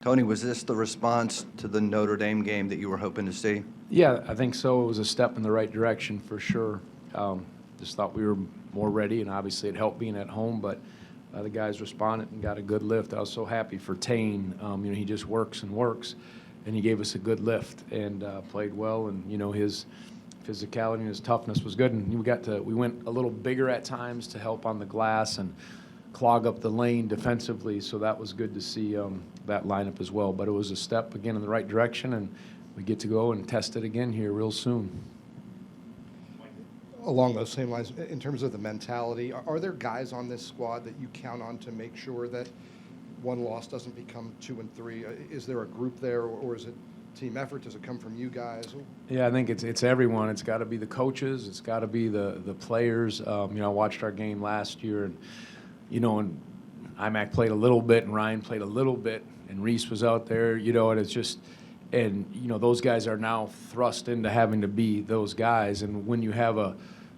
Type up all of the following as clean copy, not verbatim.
Tony, was this the response to the Notre Dame game that you were hoping to see? Yeah, I think so. It was a step in the right direction for sure. Just thought we were more ready, and obviously it helped being at home, but the guys responded and got a good lift. I was so happy for Tane. He just works and works, and he gave us a good lift and played well, and, his physicality and his toughness was good, and we went a little bigger at times to help on the glass and clog up the lane defensively, so that was good to see that lineup as well. But it was a step, again, in the right direction, and we get to go and test it again here real soon. Along those same lines, in terms of the mentality, are there guys on this squad that you count on to make sure that one loss doesn't become 2 and 3? Is there a group there, or is it team effort? Does it come from you guys? Yeah, I think it's everyone. It's got to be the coaches. It's got to be the players. I watched our game last year, and and IMAC played a little bit, and Ryan played a little bit, and Reese was out there, and it's just, and those guys are now thrust into having to be those guys. And when you have the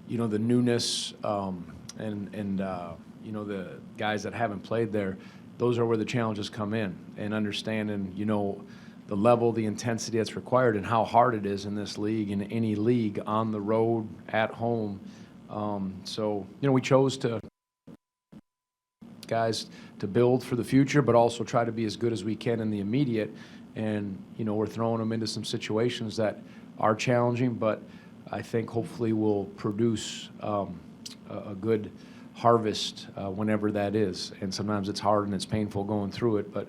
newness, and the guys that haven't played there, those are where the challenges come in, and understanding, the level, the intensity that's required, and how hard it is in this league, in any league, on the road, at home. So we chose guys to build for the future, but also try to be as good as we can in the immediate. And we're throwing them into some situations that are challenging, but I think hopefully will produce a good harvest whenever that is. And sometimes it's hard and it's painful going through it, but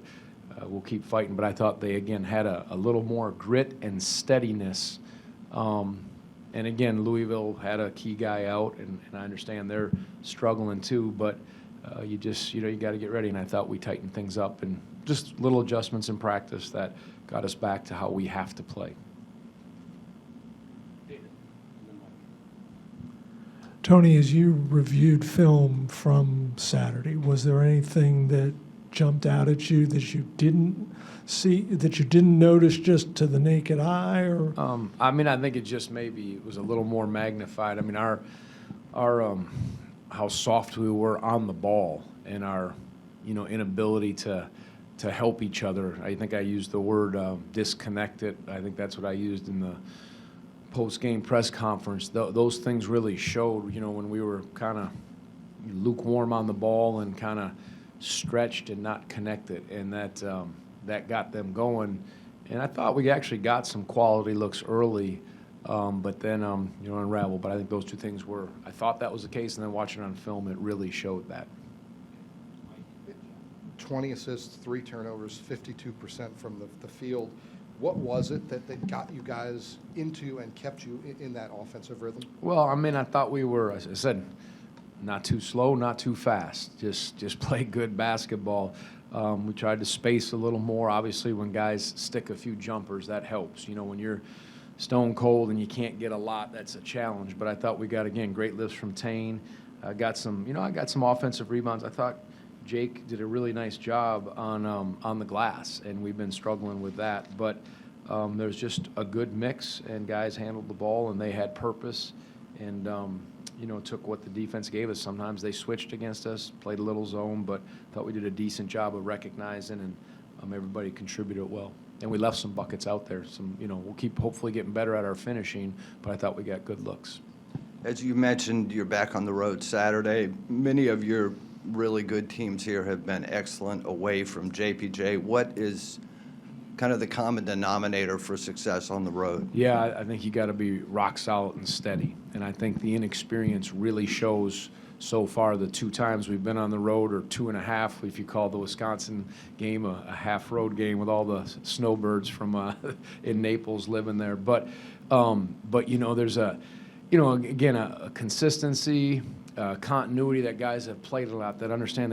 we'll keep fighting. But I thought they, again, had a little more grit and steadiness. And again, Louisville had a key guy out, and I understand they're struggling too, but you got to get ready. And I thought we tightened things up, and just little adjustments in practice that got us back to how we have to play. Tony, as you reviewed film from Saturday, was there anything that jumped out at you that you didn't see, that you didn't notice just to the naked eye? Or I think it just maybe was a little more magnified. Our how soft we were on the ball, and our inability to help each other. I think I used the word disconnected. I think that's what I used in the post-game press conference. Those things really showed, when we were kind of lukewarm on the ball and kind of stretched and not connected, and that got them going. And I thought we actually got some quality looks early, but then unraveled. But I think those two things were, I thought that was the case, and then watching it on film, it really showed that. 20 assists, 3 turnovers, 52% from the field. What was it that got you guys into and kept you in that offensive rhythm? Well, I thought we were, as I said, not too slow, not too fast. Just play good basketball. We tried to space a little more. Obviously, when guys stick a few jumpers, that helps. When you're stone cold and you can't get a lot, that's a challenge. But I thought we got, again, great lifts from Tane. I got some offensive rebounds. I thought Jake did a really nice job on the glass, and we've been struggling with that. But there's just a good mix, and guys handled the ball, and they had purpose, and took what the defense gave us. Sometimes they switched against us, played a little zone, but thought we did a decent job of recognizing, and everybody contributed well. And we left some buckets out there. We'll keep hopefully getting better at our finishing, but I thought we got good looks. As you mentioned, you're back on the road Saturday. Many of your really good teams here have been excellent away from JPJ. What is kind of the common denominator for success on the road? Yeah, I think you got to be rock solid and steady. And I think the inexperience really shows so far. The 2 times we've been on the road, or 2.5, if you call the Wisconsin game a half road game with all the snowbirds from in Naples living there. But there's again, a consistency, continuity that guys have played a lot, that understand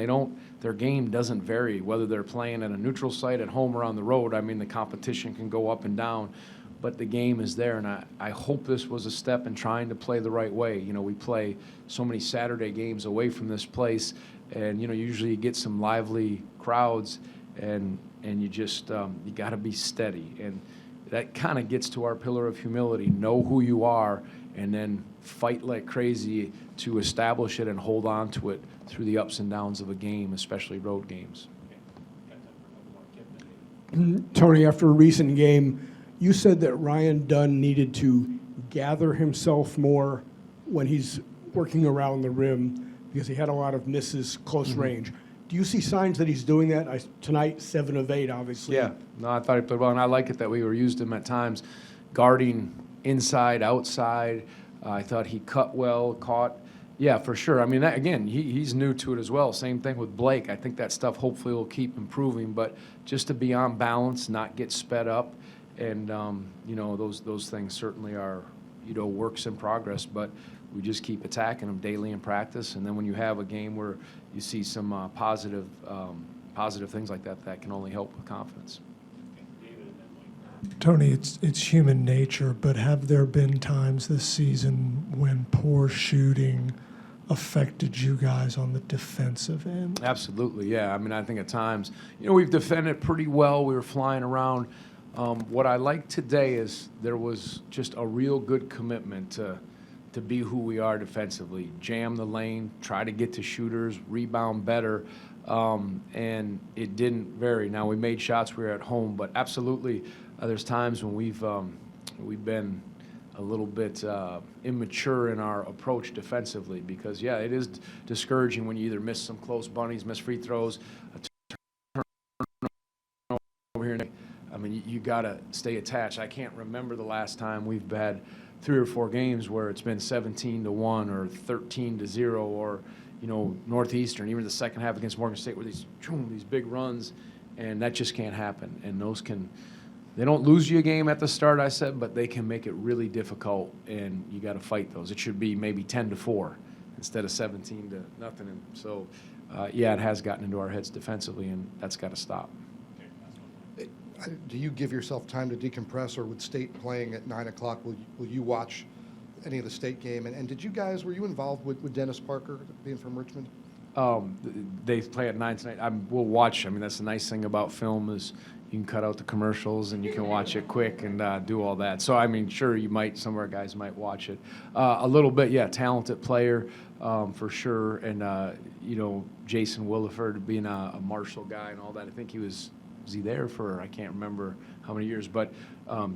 their game doesn't vary whether they're playing at a neutral site, at home, or on the road. The competition can go up and down, but the game is there, and I hope this was a step in trying to play the right way. We play so many Saturday games away from this place, and usually you get some lively crowds, and you just you got to be steady, and that kind of gets to our pillar of humility. Know who you are, and then fight like crazy to establish it and hold on to it through the ups and downs of a game, especially road games. Tony, after a recent game, you said that Ryan Dunn needed to gather himself more when he's working around the rim because he had a lot of misses close range. Do you see signs that he's doing that? Tonight, 7 of 8, obviously. Yeah, no, I thought he played well, and I like it that we were used him at times, guarding inside, outside. I thought he cut well, caught. Yeah, for sure. I mean, that, again, he's new to it as well. Same thing with Blake. I think that stuff hopefully will keep improving, but just to be on balance, not get sped up, and you know, those things certainly are, you know, works in progress. But we just keep attacking them daily in practice, and then when you have a game where you see some positive things like that, that can only help with confidence. Tony, it's human nature, but have there been times this season when poor shooting affected you guys on the defensive end? Absolutely, yeah. I mean, I think at times, you know, we've defended pretty well. We were flying around. What I like today is there was just a real good commitment to be who we are defensively. Jam the lane, try to get to shooters, rebound better, and it didn't vary. Now, we made shots, we were at home, but absolutely there's times when we've been a little bit immature in our approach defensively because, yeah, it is discouraging when you either miss some close bunnies, miss free throws, a turn over here. I mean, you got to stay attached. I can't remember the last time we've had 3 or 4 games where it's been 17-1 or 13-0 or, you know, Northeastern, even the second half against Morgan State where these big runs, and that just can't happen. And those they don't lose you a game at the start, I said, but they can make it really difficult, and you got to fight those. It should be maybe 10-4 instead of 17-0. And so, yeah, it has gotten into our heads defensively, and that's got to stop. Do you give yourself time to decompress, or with State playing at 9 o'clock, will you watch any of the State game? And did you guys, were you involved with Dennis Parker being from Richmond? They play at 9 tonight. We'll watch. I mean, that's the nice thing about film is you can cut out the commercials and you can watch it quick and do all that. So, I mean, sure, some of our guys might watch it. A little bit, yeah, talented player for sure. And, you know, Jason Williford being a Marshall guy and all that. I think was he there for, I can't remember how many years, but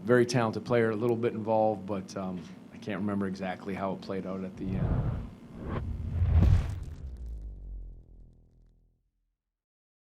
very talented player, a little bit involved, but I can't remember exactly how it played out at the end.